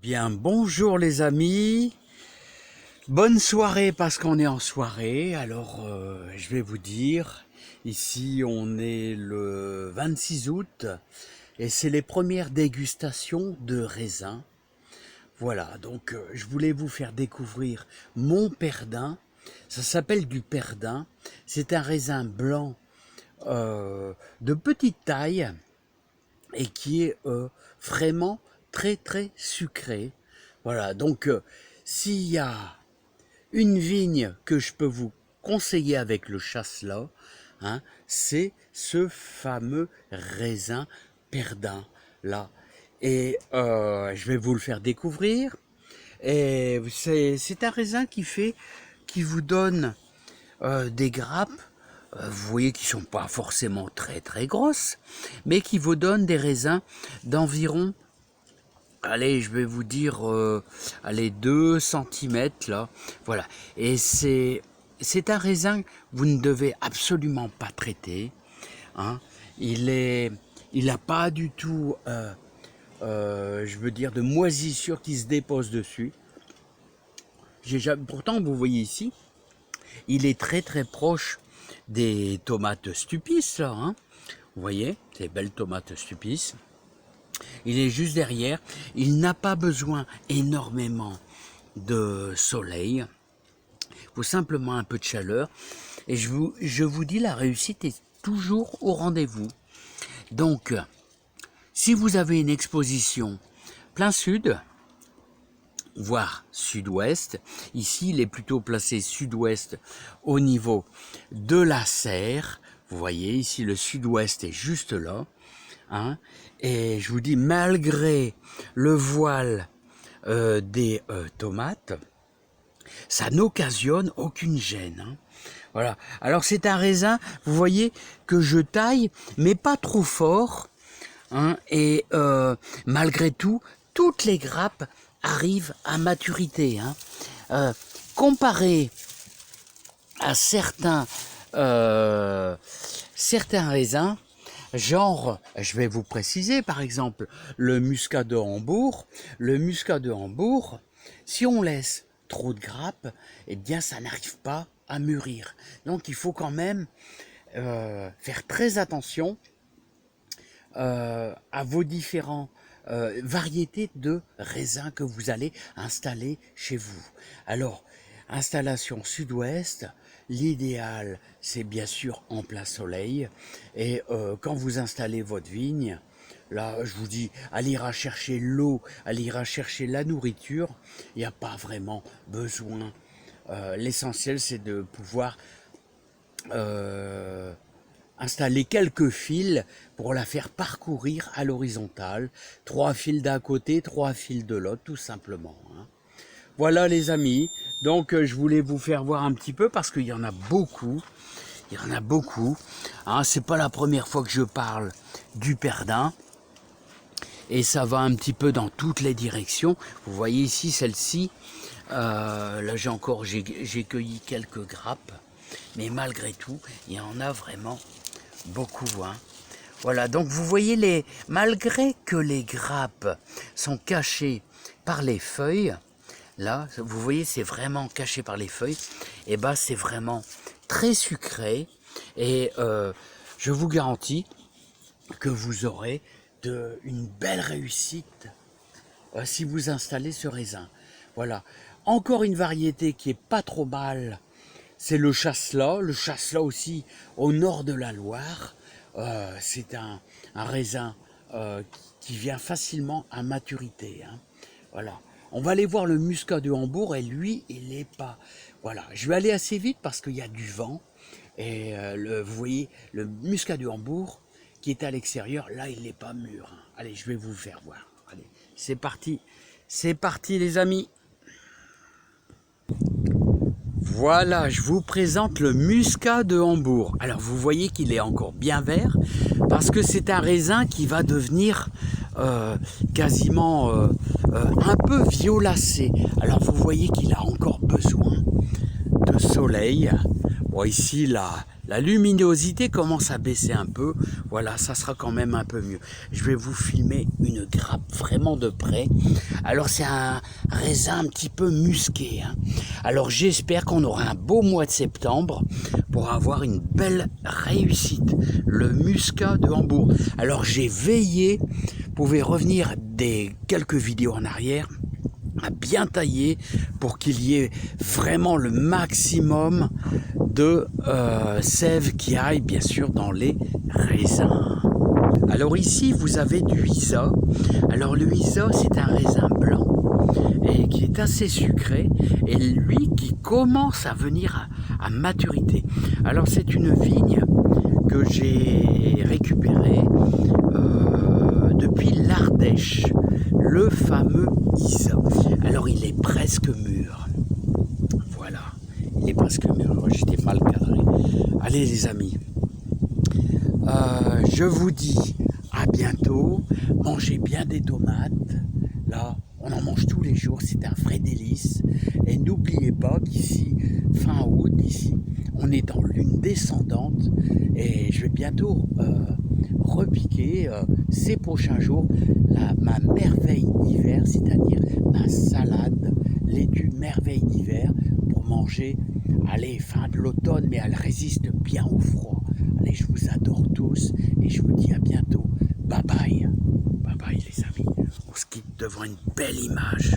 Bien, bonjour les amis, bonne soirée parce qu'on est en soirée. Alors je vais vous dire, ici on est le 26 août et c'est les premières dégustations de raisins. Voilà, donc je voulais vous faire découvrir mon perdin. Ça s'appelle du perdin, c'est un raisin blanc de petite taille et qui est vraiment très sucré. Voilà, donc s'il y a une vigne que je peux vous conseiller avec le chasselas, hein, c'est ce fameux raisin perdin là. Et je vais vous le faire découvrir. Et c'est un raisin qui vous donne des grappes. Vous voyez qui sont pas forcément très grosses, mais qui vous donnent des raisins d'environ, allez, je vais vous dire, allez, 2 centimètres là, voilà. Et c'est un raisin que vous ne devez absolument pas traiter, hein. Il n'a pas du tout, je veux dire, de moisissure qui se dépose dessus. Pourtant, vous voyez ici, il est très proche des tomates Stupis là, hein. Vous voyez, ces belles tomates Stupis. Il est juste derrière. Il n'a pas besoin énormément de soleil. Il faut simplement un peu de chaleur. Et je vous dis, la réussite est toujours au rendez-vous. Donc, si vous avez une exposition plein sud, voire sud-ouest, ici il est plutôt placé sud-ouest au niveau de la serre. Vous voyez, ici le sud-ouest est juste là. Hein, et je vous dis, malgré le voile des tomates, ça n'occasionne aucune gêne. Hein. Voilà. Alors c'est un raisin, vous voyez, que je taille, mais pas trop fort. Hein, et malgré tout, toutes les grappes arrivent à maturité. Hein. Comparé à certains raisins, genre, je vais vous préciser, par exemple, le muscat de Hambourg. Le muscat de Hambourg, si on laisse trop de grappes, eh bien, ça n'arrive pas à mûrir. Donc, il faut quand même faire très attention à vos différents variétés de raisins que vous allez installer chez vous. Alors, installation sud-ouest, l'idéal c'est bien sûr en plein soleil, et quand vous installez votre vigne, là je vous dis, elle ira chercher l'eau, elle ira chercher la nourriture, il n'y a pas vraiment besoin. L'essentiel c'est de pouvoir installer quelques fils pour la faire parcourir à l'horizontale. 3 fils d'un côté, 3 fils de l'autre, tout simplement. Hein. Voilà les amis, donc je voulais vous faire voir un petit peu parce qu'il y en a beaucoup. Il y en a beaucoup. Hein. C'est pas la première fois que je parle du perdin. Et ça va un petit peu dans toutes les directions. Vous voyez ici celle-ci. Là j'ai cueilli quelques grappes. Mais malgré tout, il y en a vraiment beaucoup. Hein. Voilà, donc vous voyez, malgré que les grappes sont cachées par les feuilles, là, vous voyez, c'est vraiment caché par les feuilles, et ben c'est vraiment très sucré, et je vous garantis que vous aurez une belle réussite si vous installez ce raisin. Voilà, encore une variété qui est pas trop mal, c'est le chasselas. Le chasselas aussi au nord de la Loire. C'est un raisin qui vient facilement à maturité. Hein. Voilà. On va aller voir le muscat de Hambourg et lui, il n'est pas... Voilà. Je vais aller assez vite parce qu'il y a du vent. Et vous voyez, le muscat de Hambourg qui est à l'extérieur, là, il n'est pas mûr. Hein. Allez, je vais vous faire voir. Allez, c'est parti. C'est parti les amis. Voilà, je vous présente le muscat de Hambourg. Alors vous voyez qu'il est encore bien vert parce que c'est un raisin qui va devenir quasiment un peu violacé. Alors vous voyez qu'il a encore besoin de soleil. Bon ici La luminosité commence à baisser un peu. Voilà, ça sera quand même un peu mieux. Je vais vous filmer une grappe vraiment de près. Alors c'est un raisin un petit peu musqué, hein. Alors j'espère qu'on aura un beau mois de septembre pour avoir une belle réussite. Le muscat de Hambourg. Alors j'ai veillé, vous pouvez revenir des quelques vidéos en arrière, à bien tailler pour qu'il y ait vraiment le maximum de sève qui aille bien sûr dans les raisins. Alors ici vous avez du Isa. Alors le Isa c'est un raisin blanc et qui est assez sucré et lui qui commence à venir à maturité. Alors c'est une vigne que j'ai récupérée depuis l'Ardèche, le fameux Isa. Alors il est presque mûr. Voilà, il est presque mûr. Moi j'étais mal cadré. Allez les amis, je vous dis à bientôt. Mangez bien des tomates. Là, on en mange tous les jours. C'est un vrai délice. Et n'oubliez pas qu'ici, fin août, ici, on est en lune descendante. Et je vais bientôt repiquer ces prochains jours ma merveille d'hiver, c'est-à-dire ma salade laitue merveille d'hiver pour manger, allez, fin de l'automne, mais elle résiste bien au froid. Allez, je vous adore tous et je vous dis à bientôt. Bye bye. Bye bye les amis. On se quitte devant une belle image.